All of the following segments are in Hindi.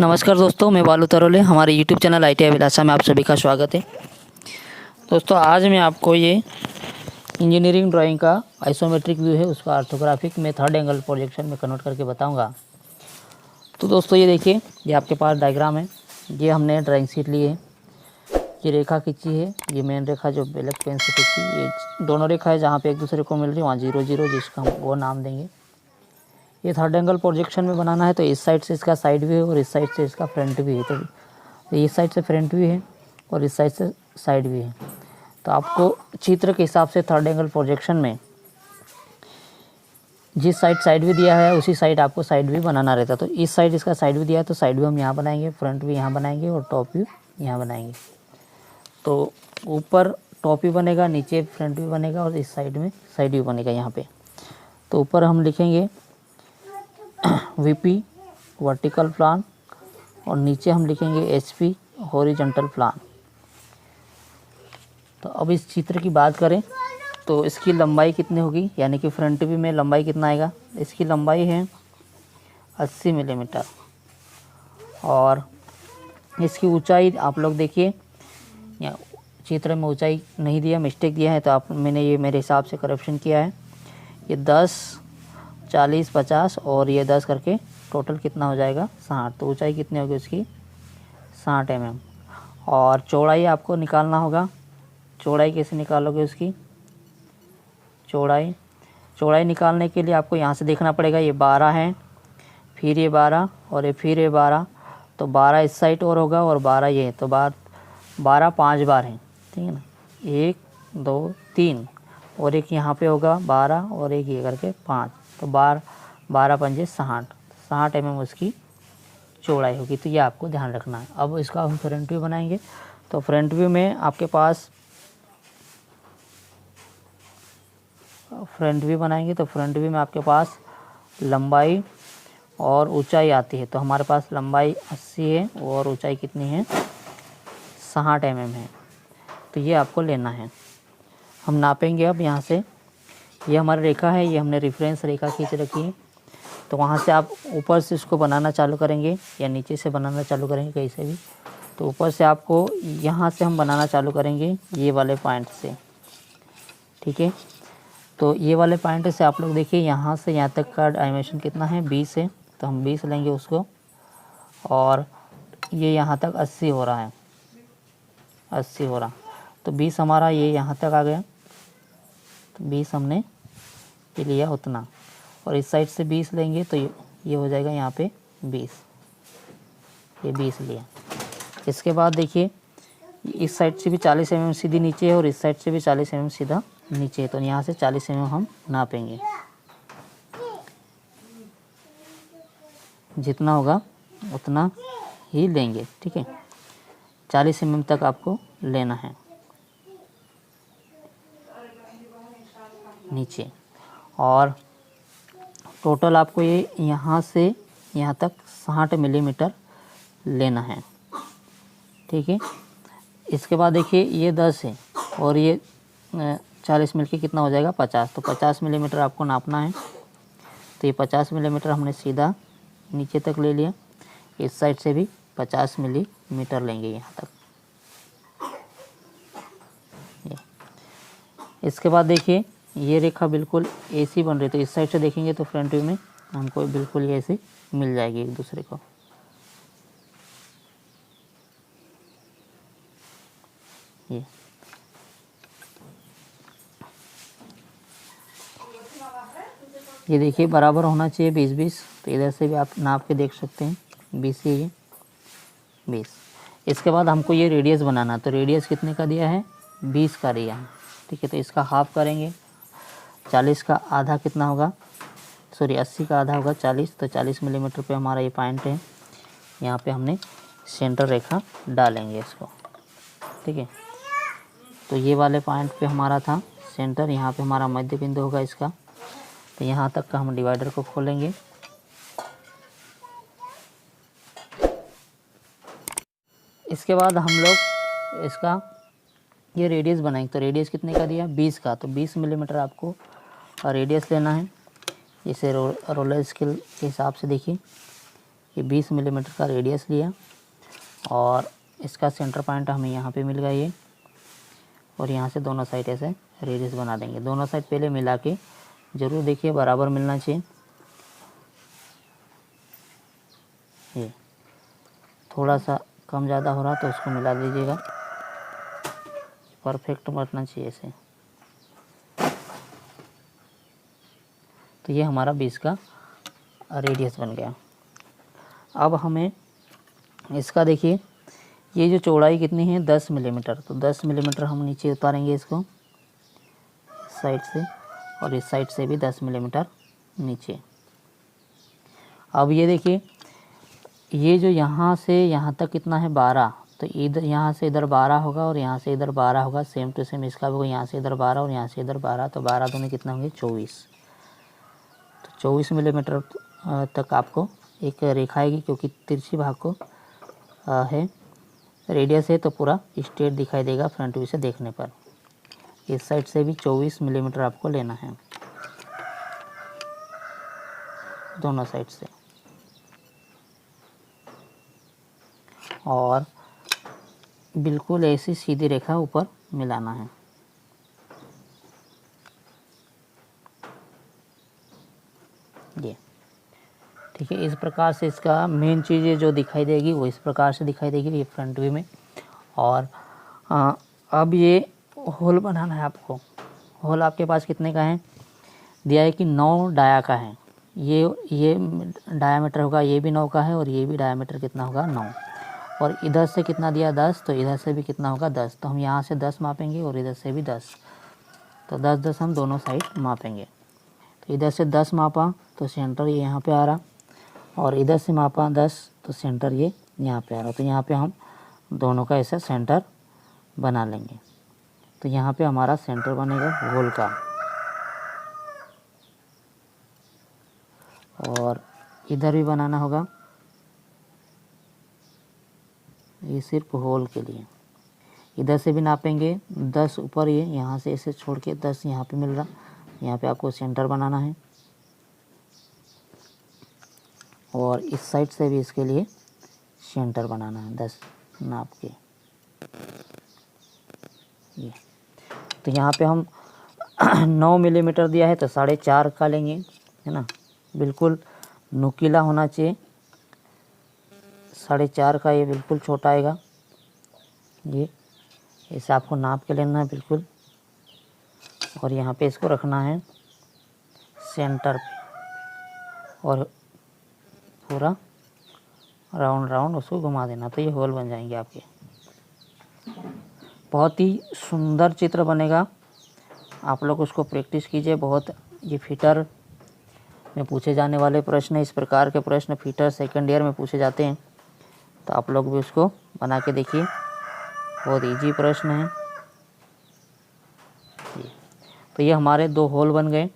नमस्कार दोस्तों, मैं बालू तरोले। हमारे यूट्यूब चैनल ITI अभिलाषा में आप सभी का स्वागत है। दोस्तों, आज मैं आपको ये इंजीनियरिंग ड्राइंग का आइसोमेट्रिक व्यू है, उसका ऑर्थोग्राफिक में थर्ड एंगल प्रोजेक्शन में कन्वर्ट करके बताऊंगा। तो दोस्तों ये देखिए, ये आपके पास डायग्राम है। ये हमने ड्राइंग शीट ली है, ये रेखा खींची है, ये मेन रेखा जो ब्लैक पेन से खींची, ये दोनों रेखा है जहाँ पे एक दूसरे को मिल रही है, वहाँ 0 0 जिसका हम वो नाम देंगे। ये थर्ड एंगल प्रोजेक्शन में बनाना है, तो इस साइड से इसका साइड व्यू है और इस साइड से इसका फ्रंट व्यू है। तो इस साइड से फ्रंट व्यू है और इस साइड से साइड व्यू है। तो आपको चित्र के हिसाब से थर्ड एंगल प्रोजेक्शन में जिस साइड व्यू दिया है उसी साइड आपको साइड व्यू बनाना रहता है। तो इस साइड इसका साइड व्यू दिया है तो साइड व्यू हम यहाँ बनाएंगे, फ्रंट व्यू यहाँ बनाएंगे और टॉप व्यू यहाँ बनाएंगे। तो ऊपर टॉप व्यू बनेगा, नीचे फ्रंट व्यू बनेगा और इस साइड में साइड व्यू बनेगा यहाँ पे। तो ऊपर हम लिखेंगे VP वर्टिकल प्लान और नीचे हम लिखेंगे HP हॉरिजॉन्टल प्लान। तो अब इस चित्र की बात करें तो इसकी लंबाई कितनी होगी, यानी कि फ्रंट व्यू में लंबाई कितना आएगा। इसकी लंबाई है 80 मिलीमीटर और इसकी ऊंचाई आप लोग देखिए, यहाँ चित्र में ऊंचाई नहीं दिया, मिस्टेक दिया है, तो मैंने ये मेरे हिसाब से करेक्शन किया है। ये 10, 40, 50 और ये 10 करके टोटल कितना हो जाएगा 60। तो ऊंचाई कितनी होगी उसकी 60 mm। और चौड़ाई आपको निकालना होगा। चौड़ाई कैसे निकालोगे उसकी चौड़ाई निकालने के लिए आपको यहाँ से देखना पड़ेगा। ये 12 है, फिर ये 12 और ये फिर ये 12, तो 12 इस साइड और होगा और 12 ये है, तो 12 5 बार है, ठीक है ना। 1 2 3 और एक यहाँ पे होगा 12 और एक ये करके 5, तो 12 पंजे 60 mm उसकी चौड़ाई होगी। तो ये आपको ध्यान रखना है। अब इसका हम फ्रंट व्यू बनाएंगे। तो फ्रंट व्यू में आपके पास लंबाई और ऊंचाई आती है। तो हमारे पास लंबाई 80 है और ऊंचाई कितनी है 60 mm है। तो ये आपको लेना है। हम नापेंगे अब यहाँ से। ये हमारी रेखा है, ये हमने रेफरेंस रेखा खींच रखी है। तो वहाँ से आप ऊपर से इसको बनाना चालू करेंगे या नीचे से बनाना चालू करेंगे, कहीं से भी। तो ऊपर से आपको यहाँ से हम बनाना चालू करेंगे, ये वाले पॉइंट से, ठीक है। तो ये वाले पॉइंट से आप लोग देखिए, यहाँ से यहाँ तक का डायमेंशन कितना है 20 है, तो हम 20 लेंगे उसको। और ये यहाँ तक 80 हो रहा है, 80 हो रहा, तो 20 हमारा ये यहाँ तक आ गया। तो 20 हमने ये लिया उतना, और इस साइड से 20 लेंगे तो ये हो जाएगा यहाँ पे 20, ये 20 लिया। इसके बाद देखिए, इस साइड से भी 40 mm सीधी नीचे है और इस साइड से भी 40 mm सीधा नीचे है। तो यहाँ से 40 mm हम नापेंगे, जितना होगा उतना ही लेंगे, ठीक है। 40 mm तक आपको लेना है नीचे। और टोटल आपको ये यहाँ से यहाँ तक 60 मिलीमीटर लेना है, ठीक है। इसके बाद देखिए, ये 10 है और ये 40 मिल के कितना हो जाएगा 50। तो 50 मिलीमीटर आपको नापना है। तो ये 50 मिलीमीटर हमने सीधा नीचे तक ले लिया। इस साइड से भी 50 मिलीमीटर लेंगे यहाँ तक। इसके बाद देखिए, ये रेखा बिल्कुल ऐसी बन रही है। तो इस साइड से देखेंगे तो फ्रंट व्यू में हमको बिल्कुल ये ऐसे मिल जाएगी एक दूसरे को। ये देखिए, बराबर होना चाहिए 20-20। तो इधर से भी आप नाप के देख सकते हैं, 20 ये 20। इसके बाद हमको ये रेडियस बनाना। तो रेडियस कितने का दिया है 20 का दिया है, ठीक है। तो इसका हाफ करेंगे, 40 का आधा कितना होगा, सॉरी 80 का आधा होगा 40। तो 40 मिलीमीटर पे हमारा ये पॉइंट है, यहाँ पे हमने सेंटर रेखा डालेंगे इसको, ठीक है। तो ये वाले पॉइंट पे हमारा था सेंटर, यहाँ पे हमारा मध्य बिंदु होगा इसका। तो यहाँ तक का हम डिवाइडर को खोलेंगे। इसके बाद हम लोग इसका ये रेडियस बनाएंगे। तो रेडियस कितने का दिया 20 का। तो 20 मिलीमीटर आपको रेडियस लेना है। जैसे रोलर स्केल के हिसाब से देखिए, ये 20 मिलीमीटर का रेडियस लिया और इसका सेंटर पॉइंट हमें यहाँ पे मिल गया ये, और यहाँ से दोनों साइड ऐसे रेडियस बना देंगे। दोनों साइड पहले मिला के ज़रूर देखिए बराबर मिलना चाहिए। ये थोड़ा सा कम ज़्यादा हो रहा तो उसको मिला दीजिएगा, परफेक्ट बनना चाहिए ऐसे। तो ये हमारा 20 का रेडियस बन गया। अब हमें इसका देखिए ये जो चौड़ाई कितनी है 10 मिलीमीटर, तो 10 मिलीमीटर हम नीचे उतारेंगे इसको इस साइड से, और इस साइड से भी 10 मिलीमीटर नीचे। अब ये देखिए ये जो यहाँ से यहाँ तक कितना है 12, तो इधर यहाँ से इधर 12 होगा और यहाँ से इधर 12 होगा, सेम टू सेम इसका भी होगा, यहाँ से इधर 12 और यहाँ से इधर 12, तो 12 दोनों कितना होंगे 24। तो 24 मिलीमीटर तक आपको एक रेखा आएगी, क्योंकि तिरछी भाग को है रेडियस है तो पूरा स्ट्रेट दिखाई देगा फ्रंट व्यू से देखने पर। इस साइड से भी 24 मिलीमीटर आपको लेना है दोनों साइड से, और बिल्कुल ऐसी सीधी रेखा ऊपर मिलाना है। ये ठीक है, इस प्रकार से इसका मेन चीज़ जो दिखाई देगी वो इस प्रकार से दिखाई देगी ये फ्रंट व्यू में। और अब ये होल बनाना है आपको। होल आपके पास कितने का है दिया है कि 9 डाया का है। ये डायामीटर होगा, ये भी 9 का है और ये भी डायामीटर कितना होगा 9, और इधर से कितना दिया 10, तो इधर से भी कितना होगा 10, तो हम यहाँ से 10 मापेंगे और इधर से भी 10, तो 10-10 हम दोनों साइड मापेंगे। तो इधर से 10 मापा तो सेंटर ये यहाँ पे आ रहा, और इधर से मापा 10 तो सेंटर ये यहाँ पे आ रहा। तो यहाँ पे हम दोनों का ऐसा सेंटर बना लेंगे। तो यहाँ पे हमारा सेंटर बनेगा होल का, और इधर भी बनाना होगा, ये सिर्फ होल के लिए। इधर से भी नापेंगे 10 ऊपर, ये यहाँ से ऐसे छोड़ के 10 यहाँ पे मिल रहा, यहाँ पे आपको सेंटर बनाना है, और इस साइड से भी इसके लिए सेंटर बनाना है 10 नाप के। ये तो यहाँ पे हम 9 मिलीमीटर दिया है तो 4.5 का लेंगे, है ना, बिल्कुल नुकीला होना चाहिए। 4.5 का ये बिल्कुल छोटा आएगा, ये इसे आपको नाप के लेना है बिल्कुल, और यहाँ पे इसको रखना है सेंटर पे, और पूरा राउंड उसको घुमा देना, तो ये होल बन जाएंगे आपके। बहुत ही सुंदर चित्र बनेगा, आप लोग उसको प्रैक्टिस कीजिए बहुत। ये फिटर में पूछे जाने वाले प्रश्न, इस प्रकार के प्रश्न फिटर सेकंड ईयर में पूछे जाते हैं, तो आप लोग भी उसको बना के देखिए, बहुत इजी प्रश्न है। तो ये हमारे 2 होल बन गए।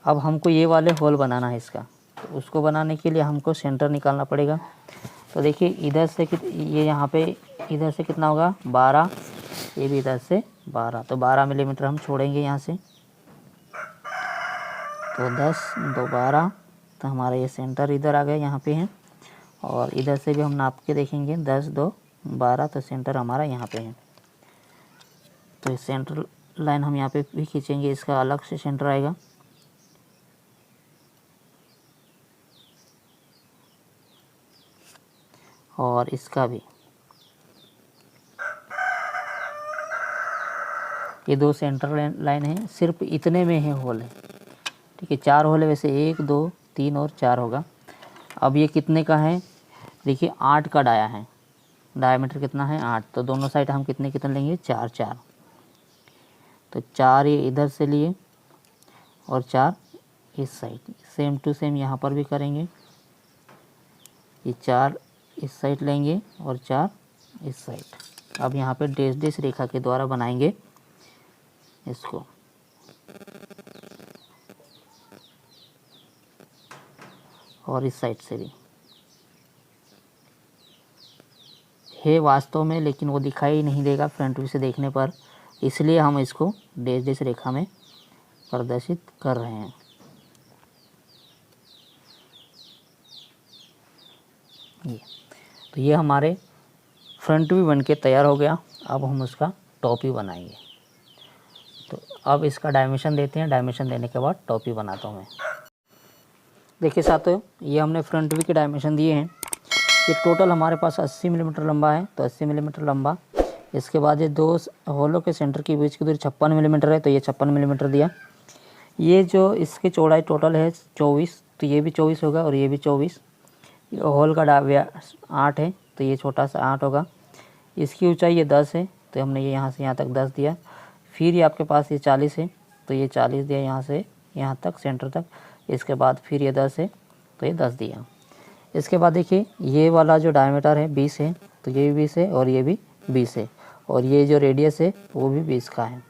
अब हमको ये वाले होल बनाना है इसका, तो उसको बनाने के लिए हमको सेंटर निकालना पड़ेगा। तो देखिए इधर से ये यहाँ पे इधर से कितना होगा 12, ये भी इधर से 12, तो 12 मिलीमीटर हम छोड़ेंगे यहाँ से, तो 10 2 12, तो हमारा ये सेंटर इधर आ गया, यहाँ पे है। और इधर से भी हम नाप के देखेंगे 10 2 12, तो सेंटर हमारा यहाँ पे है। तो इस सेंटर लाइन हम यहाँ पे भी खींचेंगे, इसका अलग से सेंटर आएगा। और इसका भी, ये 2 सेंटर लाइन है, सिर्फ इतने में है होल है, ठीक है। 4 होल है वैसे, 1 2 3 और 4 होगा। अब ये कितने का है देखिए 8 का डाया है, डायमीटर कितना है 8, तो दोनों साइड हम कितने कितने लेंगे 4 4, तो 4 ये इधर से लिए और 4 इस साइड, सेम टू सेम यहाँ पर भी करेंगे। ये 4 इस साइड लेंगे और 4 इस साइड। अब यहाँ पे डैश डैश रेखा के द्वारा बनाएंगे इसको, और इस साइड से भी है वास्तव में, लेकिन वो दिखाई नहीं देगा फ्रंट व्यू से देखने पर, इसलिए हम इसको डैश डैश रेखा में प्रदर्शित कर रहे हैं। तो ये हमारे फ्रंट भी बन के तैयार हो गया। अब हम उसका टॉप व्यू बनाएंगे। तो अब इसका डायमेंशन देते हैं, डायमेंशन देने के बाद टॉप व्यू बनाता हूँ मैं। देखिए साथियों, ये हमने फ्रंट व्यू के डायमेंशन दिए हैं। ये टोटल हमारे पास 80 मिलीमीटर लंबा है, तो 80 मिलीमीटर लंबा। इसके बाद ये दो होलों के सेंटर के बीच की दूरी 56 मिलीमीटर है, तो ये 56 मिलीमीटर दिया। ये जो इसकी चौड़ाई टोटल है 24, तो ये भी 24 होगा और ये भी 24। होल का व्यास 8 है, तो ये छोटा सा 8 होगा। इसकी ऊंचाई ये 10 है, तो हमने ये यहाँ से यहाँ तक 10 दिया। फिर ये आपके पास ये 40 है, तो ये 40 दिया यहाँ से यहाँ तक सेंटर तक। इसके बाद फिर ये 10 है, तो ये 10 दिया। इसके बाद देखिए ये वाला जो डायमीटर है 20 है, तो ये भी 20 है और ये भी 20 है, और ये जो रेडियस है वो भी 20 का है।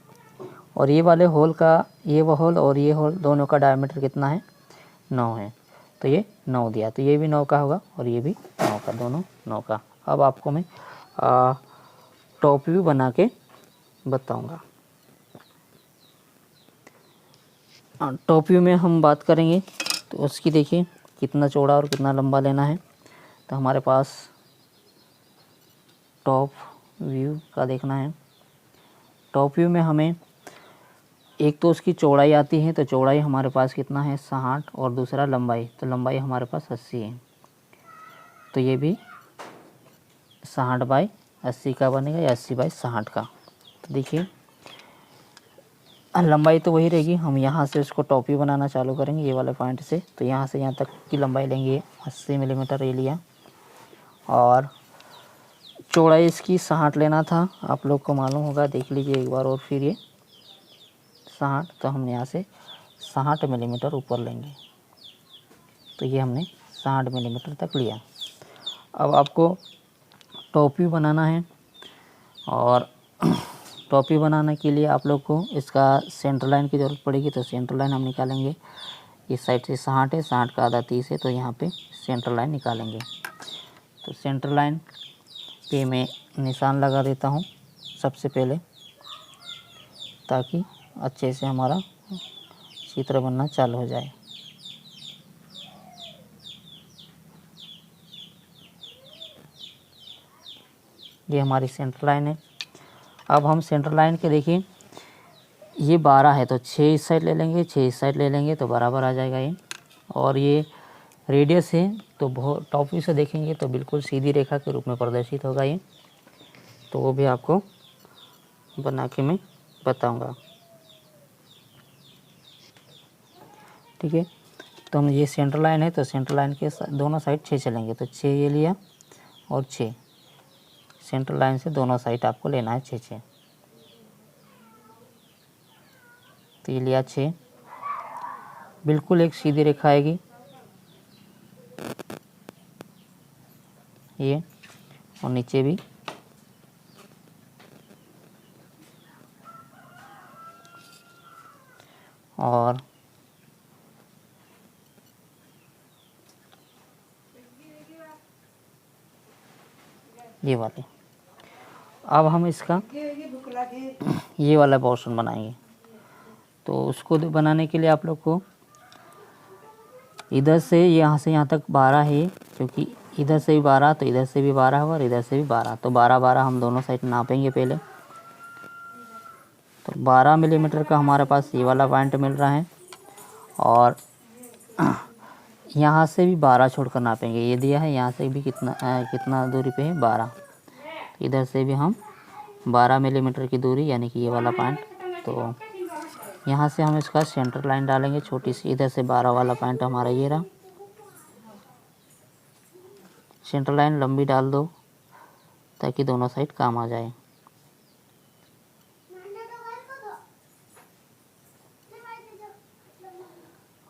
और ये वाले होल का, ये वो होल और ये होल दोनों का डायमीटर कितना है, 9 है, तो ये 9 दिया। तो ये भी 9 का होगा और ये भी 9 का, दोनों 9 का। अब आपको मैं टॉप व्यू बना के बताऊंगा। टॉप व्यू में हम बात करेंगे तो उसकी देखिए कितना चौड़ा और कितना लंबा लेना है। तो हमारे पास टॉप व्यू का देखना है। टॉप व्यू में हमें एक तो उसकी चौड़ाई आती है, तो चौड़ाई हमारे पास कितना है 60, और दूसरा लंबाई, तो लंबाई हमारे पास 80 है। तो ये भी 60 बाई 80 का बनेगा या 80 बाई 60 का। तो देखिए लंबाई तो वही रहेगी। हम यहाँ से उसको टॉप व्यू बनाना चालू करेंगे ये वाले पॉइंट से। तो यहाँ से यहाँ तक की लंबाई लेंगे 80 मिलीमीटर ये लिया, और चौड़ाई इसकी 60 लेना था, आप लोग को मालूम होगा, देख लीजिए एक बार और फिर ये 60। तो हम यहाँ से 60 मिलीमीटर ऊपर लेंगे, तो ये हमने 60 मिलीमीटर तक लिया। अब आपको टॉप व्यू बनाना है, और टॉप व्यू बनाने के लिए आप लोग को इसका सेंटर लाइन की ज़रूरत पड़ेगी। तो सेंटर लाइन हम निकालेंगे, इस साइड से 60 है, 60 का आधा 30 है, तो यहाँ पे सेंटर लाइन निकालेंगे। तो सेंटर लाइन पे मैं निशान लगा देता हूँ सबसे पहले, ताकि अच्छे से हमारा चित्र बनना चालू हो जाए। ये हमारी सेंटर लाइन है। अब हम सेंटर लाइन के देखिए ये 12 है, तो 6 इस साइड ले लेंगे, 6 इस साइड ले लेंगे, तो बराबर आ जाएगा ये। और ये रेडियस है, तो बहुत टॉप व्यू से देखेंगे तो बिल्कुल सीधी रेखा के रूप में प्रदर्शित होगा ये। तो वो भी आपको बना के मैं बताऊंगा, ठीक है। तो हम ये सेंटर लाइन है, तो सेंटर लाइन के दोनों साइड 6 चलेंगे, तो 6 ये लिया और 6 सेंटर लाइन से दोनों साइड आपको लेना है 6-6। तो ये लिया 6, बिल्कुल एक सीधी रेखा आएगी ये, और नीचे भी और ये वाले। अब हम इसका ये वाला पोर्शन बनाएंगे। तो उसको बनाने के लिए आप लोग को इधर से यहाँ तक 12 है, क्योंकि इधर से भी 12, तो इधर से भी 12 होगा और इधर से भी 12, तो 12-12 हम दोनों साइड नापेंगे पहले। तो 12 मिलीमीटर का हमारे पास ये वाला पॉइंट मिल रहा है, और यहाँ से भी 12 छोड़कर नापेंगे। ये दिया है, यहाँ से भी कितना दूरी पे है 12, तो इधर से भी हम 12 मिलीमीटर की दूरी, यानी कि ये वाला पॉइंट। तो यहाँ से हम इसका सेंटर लाइन डालेंगे छोटी सी, इधर से 12 वाला पॉइंट हमारा ये रहा। सेंटर लाइन लंबी डाल दो ताकि दोनों साइड काम आ जाए।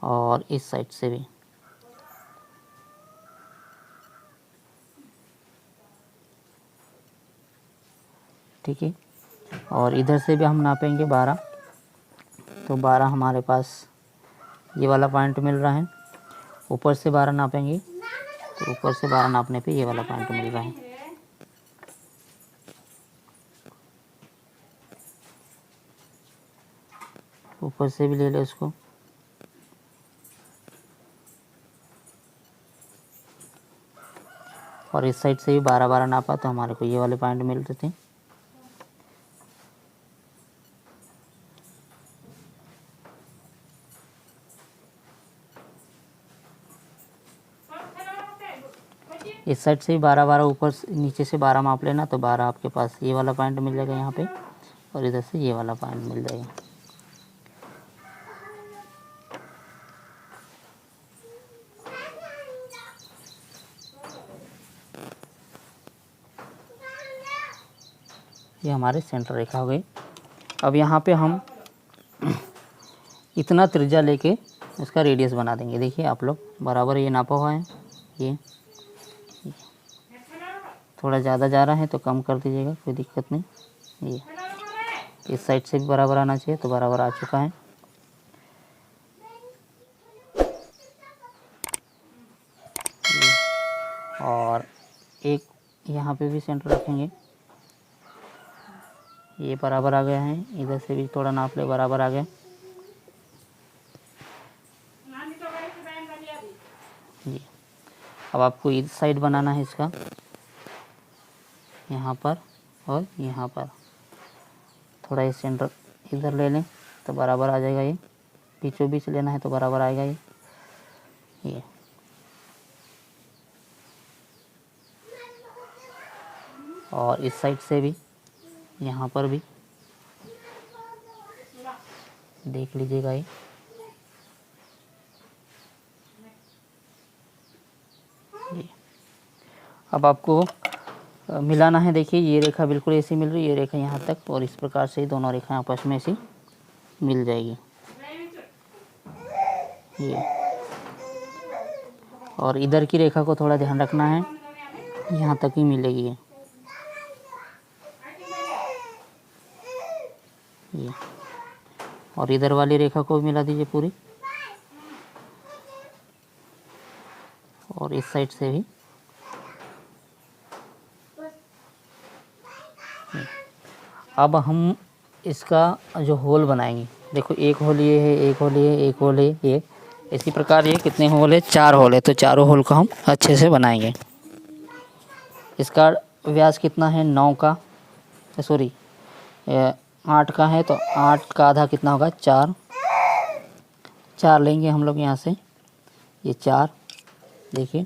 और इस साइड से भी ठीक है। और इधर से भी हम नापेंगे 12, तो 12 हमारे पास ये वाला पॉइंट मिल रहा है। ऊपर से 12 नापेंगे, तो ऊपर से 12 नापने पे ये वाला पॉइंट मिल रहा है। ऊपर से भी ले लो इसको। और इस साइड से भी 12-12 नापा तो हमारे को ये वाले पॉइंट मिल रहे थे। इस साइड से भी 12-12 ऊपर नीचे से 12 माप लेना तो 12 आपके पास ये वाला पॉइंट मिल जाएगा यहाँ पे, और इधर से ये वाला पॉइंट मिल जाएगा। ये हमारे सेंटर रेखा हो गई। अब यहाँ पे हम इतना त्रिज्या लेके इसका रेडियस बना देंगे। देखिए आप लोग बराबर ये नापा हुआ है, ये थोड़ा ज़्यादा जा रहा है तो कम कर दीजिएगा, कोई दिक्कत नहीं। ये इस साइड से भी बराबर आना चाहिए तो बराबर आ चुका है। और एक यहाँ पे भी सेंटर रखेंगे, ये बराबर आ गया है। इधर से भी थोड़ा नाप ले, बराबर आ गया जी। अब आपको इस साइड बनाना है इसका, यहाँ पर और यहाँ पर थोड़ा ये सेंटर इधर ले लें तो बराबर आ जाएगा। ये बीचों बीच लेना है तो बराबर आएगा ये। और इस साइड से भी यहाँ पर भी देख लीजिएगा ये। अब आपको मिलाना है। देखिए ये रेखा बिल्कुल ऐसी मिल रही है, ये रेखा यहाँ तक, और इस प्रकार से दोनों रेखा आपस में ऐसी मिल जाएगी ये। और इधर की रेखा को थोड़ा ध्यान रखना है, यहाँ तक ही मिलेगी ये। और इधर वाली रेखा को भी मिला दीजिए पूरी, और इस साइड से भी। अब हम इसका जो होल बनाएंगे, देखो एक होल ये है, एक होल ये, एक होल ये, इसी प्रकार ये कितने होल है, 4 होल है। तो चारों होल को हम अच्छे से बनाएंगे। इसका व्यास कितना है, 9 का, सॉरी 8 का है, तो 8 का आधा कितना होगा, 4 लेंगे हम लोग यहाँ से। ये 4 देखिए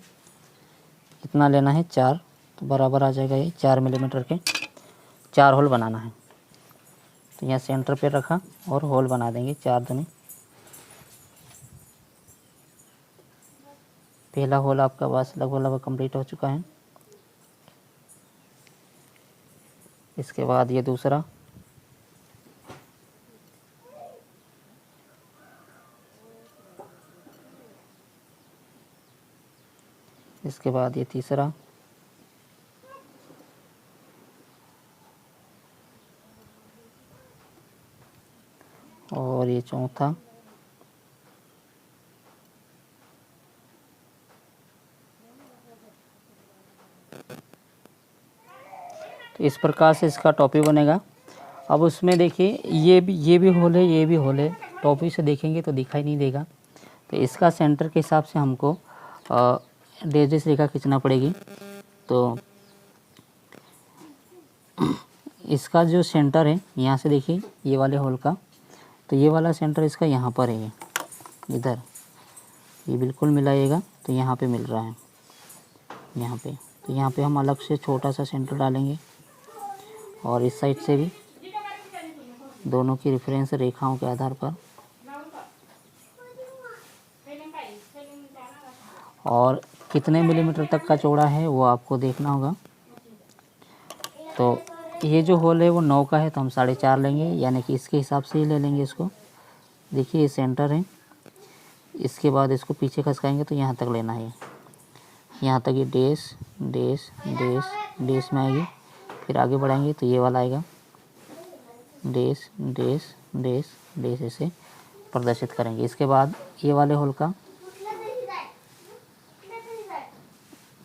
कितना लेना है, 4, तो बराबर आ जाएगा ये 4 मिलीमीटर के 4 होल बनाना है। तो यहाँ सेंटर पे रखा और होल बना देंगे 4 दूनी। पहला होल आपका बस लगभग कंप्लीट हो चुका है। इसके बाद ये दूसरा, इसके बाद ये तीसरा, और ये चौथा, तो इस प्रकार से इसका टोपी बनेगा। अब उसमें देखिए ये भी होल है, ये भी होल है। टोपी से देखेंगे तो दिखाई नहीं देगा, तो इसका सेंटर के हिसाब से हमको डैश रेखा खींचना पड़ेगी। तो इसका जो सेंटर है यहाँ से देखिए ये वाले होल का, तो ये वाला सेंटर इसका यहाँ पर है, इधर ये बिल्कुल मिलाइएगा तो यहाँ पे मिल रहा है यहाँ पे। तो यहाँ पे हम अलग से छोटा सा सेंटर डालेंगे, और इस साइड से भी दोनों की रेफरेंस रेखाओं के आधार पर, और कितने मिलीमीटर तक का चौड़ा है वो आपको देखना होगा। तो ये जो होल है वो 9 का है, तो हम 4.5 लेंगे, यानी कि इसके हिसाब से ही ले लेंगे इसको। देखिए ये सेंटर है, इसके बाद इसको पीछे खसकाएंगे तो यहाँ तक लेना है, यहाँ तक ये डैश डैश डैश डैश में आएगी। फिर आगे बढ़ाएंगे तो ये वाला आएगा, डैश डैश डैश डैश, ऐसे प्रदर्शित करेंगे। इसके बाद ये वाले होल का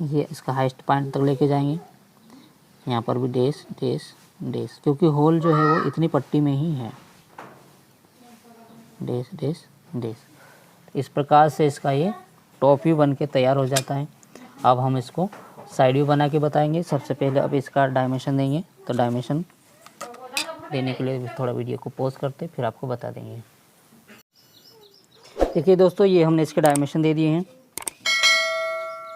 ये इसका हाईएस्ट पॉइंट तक लेके जाएंगे, यहाँ पर भी डैश डैश डैश, क्योंकि होल जो है वो इतनी पट्टी में ही है, डैश डैश डैश। इस प्रकार से इसका ये टोपी बन के तैयार हो जाता है। अब हम इसको साइड व्यू बना के बताएंगे। सबसे पहले अब इसका डायमेंशन देंगे, तो डायमेंशन देने के लिए थोड़ा वीडियो को पॉज करते फिर आपको बता देंगे। देखिए दोस्तों, ये हमने इसके डायमेंशन दे दिए हैं।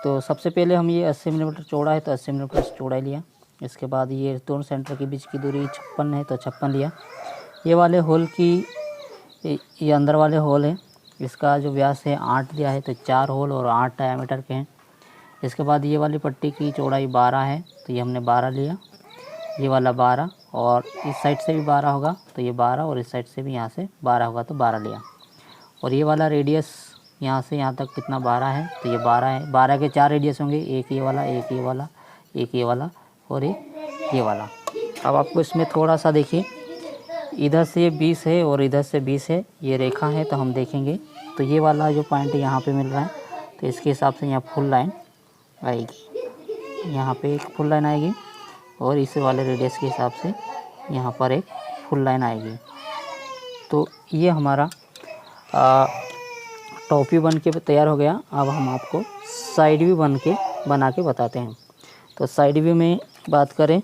तो सबसे पहले हम ये 80 मिलीमीटर चौड़ा है तो 80 मिलीमीटर चौड़ाई लिया। इसके बाद ये दोनों सेंटर के बीच की दूरी 56 है तो 56 लिया। ये वाले होल की, ये अंदर वाले होल है, इसका जो व्यास है 8 दिया है, तो 4 होल और 8 डायमीटर के हैं। इसके बाद ये वाली पट्टी की चौड़ाई 12 है तो ये हमने 12 लिया। ये वाला 12 और इस साइड से भी 12 होगा तो ये 12 और इस साइड से भी यहाँ से 12 होगा तो 12 लिया। और ये वाला रेडियस यहाँ से यहाँ तक कितना 12 है तो ये 12 है। 12 के 4 रेडियस होंगे, एक ये वाला, एक ये वाला, एक ये वाला और एक ये वाला। अब आपको इसमें थोड़ा सा देखिए, इधर से 20 है और इधर से 20 है, ये रेखा है तो हम देखेंगे तो ये वाला जो पॉइंट यहाँ पे मिल रहा है तो इसके हिसाब से यहाँ फुल लाइन आएगी, यहाँ पे एक फुल लाइन आएगी और इस वाले रेडियस के हिसाब से यहाँ पर एक फुल लाइन आएगी। तो ये हमारा टॉपी बन के तैयार हो गया। अब हम आपको साइड व्यू बना के बताते हैं। तो साइड व्यू में बात करें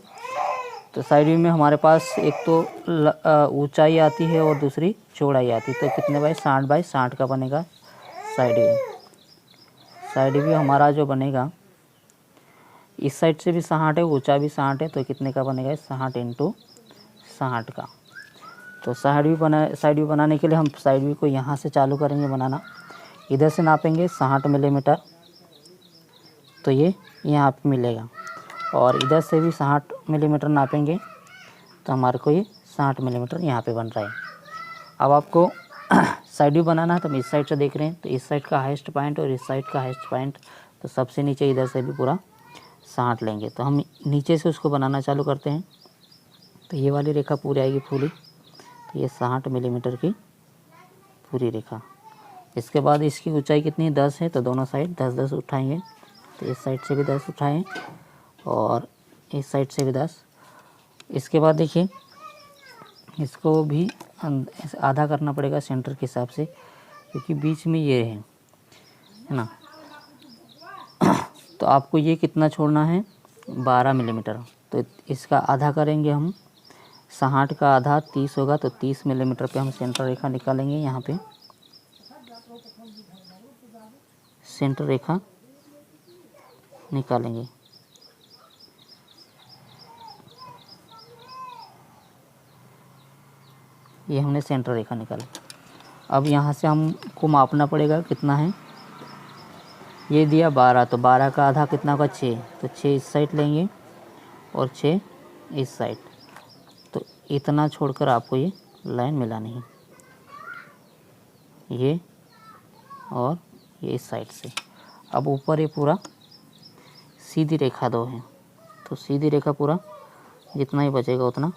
तो साइड व्यू में हमारे पास एक तो ऊंचाई आती है और दूसरी चौड़ाई आती है। तो कितने बाई 60 का बनेगा साइड व्यू। साइड व्यू हमारा जो बनेगा, इस साइड से भी 60 है, ऊंचा भी 60 है, तो कितने का बनेगा 60 × 60 का। तो साइड व्यू बनाने के लिए हम साइड व्यू को यहाँ से चालू करेंगे बनाना। इधर से नापेंगे 60 मिलीमीटर तो ये यहाँ पे मिलेगा, और इधर से भी 60 मिलीमीटर नापेंगे तो हमारे को ये 60 मिलीमीटर यहाँ पे बन रहा है। अब आपको साइड व्यू बनाना है तो हम इस साइड से देख रहे हैं तो इस साइड का हाईएस्ट पॉइंट और इस साइड का हाईएस्ट पॉइंट, तो सबसे नीचे इधर से भी पूरा 60 लेंगे। तो हम नीचे से उसको बनाना चालू करते हैं। तो ये वाली रेखा पूरी आएगी पूरी, तो ये 60 मिलीमीटर की पूरी रेखा। इसके बाद इसकी ऊंचाई कितनी 10 है तो दोनों साइड 10-10 उठाएंगे। तो इस साइड से भी 10 उठाएं और इस साइड से भी 10। इसके बाद देखिए इसको भी आधा करना पड़ेगा सेंटर के हिसाब से, क्योंकि बीच में ये है ना। तो आपको ये कितना छोड़ना है 12 मिलीमीटर। तो इसका आधा करेंगे हम, 60 का आधा 30 होगा तो 30 मिलीमीटर पे हम सेंटर रेखा निकालेंगे। यहाँ पे सेंटर रेखा निकालेंगे। ये हमने सेंटर रेखा निकाला। अब यहाँ से हमको मापना पड़ेगा कितना है। ये दिया 12 तो 12 का आधा कितना होगा 6, तो 6 इस साइड लेंगे और 6 इस साइड। तो इतना छोड़कर आपको ये लाइन मिलानी है, ये और ये इस साइड से। अब ऊपर ये पूरा सीधी रेखा 2 है तो सीधी रेखा पूरा जितना ही बचेगा उतना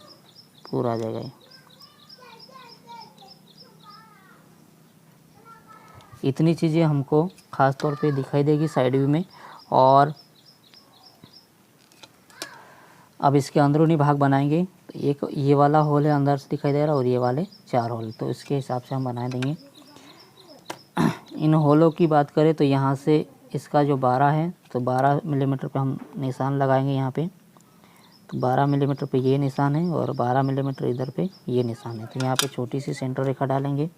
पूरा आ जाएगा। इतनी चीज़ें हमको ख़ास तौर पे दिखाई देगी साइड व्यू में। और अब इसके अंदरूनी भाग बनाएंगे। तो एक ये वाला होल है अंदर से दिखाई दे रहा है और ये वाले 4 होल, तो इसके हिसाब से हम बना देंगे। इन होलों की बात करें तो यहाँ से इसका जो 12 है तो 12 मिलीमीटर पे हम निशान लगाएंगे यहाँ पे। तो 12 मिलीमीटर पे ये निशान है और 12 मिलीमीटर इधर पे ये निशान है। तो यहाँ पे छोटी सी सेंटर रेखा डालेंगे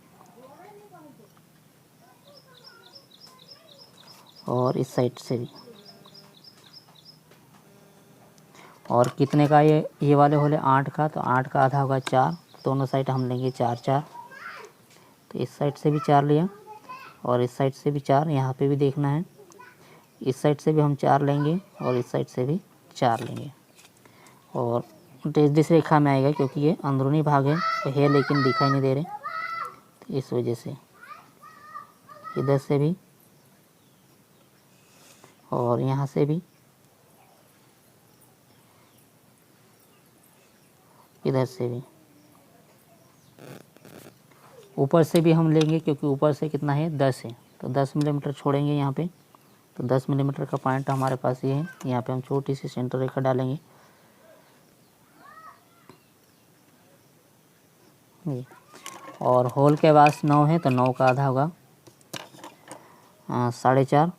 और इस साइड से भी। और कितने का ये वाले होले 8 का, तो 8 का आधा होगा 4, दोनों साइड हम लेंगे 4-4। तो इस साइड से भी 4 लिया और इस साइड से भी 4, यहाँ पे भी देखना है। इस साइड से भी हम 4 लेंगे और इस साइड से भी 4 लेंगे। और जिस रेखा में आएगा, क्योंकि ये अंदरूनी भाग है लेकिन दिखाई नहीं दे रहे, तो इस वजह से इधर से भी और यहाँ से भी, इधर से भी, ऊपर से भी हम लेंगे क्योंकि ऊपर से कितना है 10 है तो 10 मिलीमीटर छोड़ेंगे यहाँ पे। तो 10 मिलीमीटर का पॉइंट हमारे पास ये है। यहाँ पे हम छोटी सी सेंटर रेखा डालेंगे ये। और होल के पास 9 है तो 9 का आधा होगा 4.5,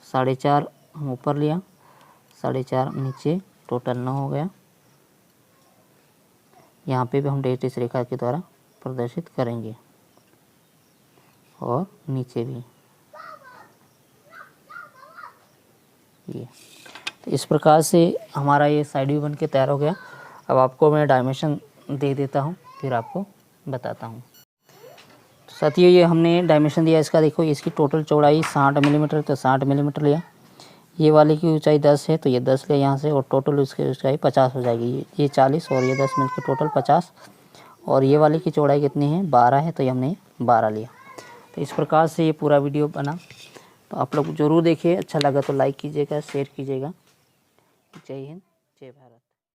4.5 हम ऊपर लिया, 4.5 नीचे, टोटल 9 हो गया। यहाँ पे भी हम डेट इस रेखा के द्वारा प्रदर्शित करेंगे और नीचे भी ये। तो इस प्रकार से हमारा ये साइड व्यू बन के तैयार हो गया। अब आपको मैं डायमेंशन दे देता हूँ, फिर आपको बताता हूँ। तो साथियों, ये हमने डायमेंशन दिया इसका, देखो इसकी टोटल चौड़ाई 60 मिलीमीटर, तो 60 मिलीमीटर लिया। ये वाले की ऊंचाई 10 है, तो ये 10 लिया यहाँ से, और टोटल उसकी ऊंचाई 50 हो जाएगी। ये 40 और ये 10 मिलकर टोटल 50। और ये वाले की चौड़ाई कितनी है, 12 है, तो ये हमने 12 लिया। तो इस प्रकार से ये पूरा वीडियो बना। तो आप लोग ज़रूर देखिए, अच्छा लगा तो लाइक कीजिएगा, शेयर कीजिएगा। जय हिंद, जय भारत।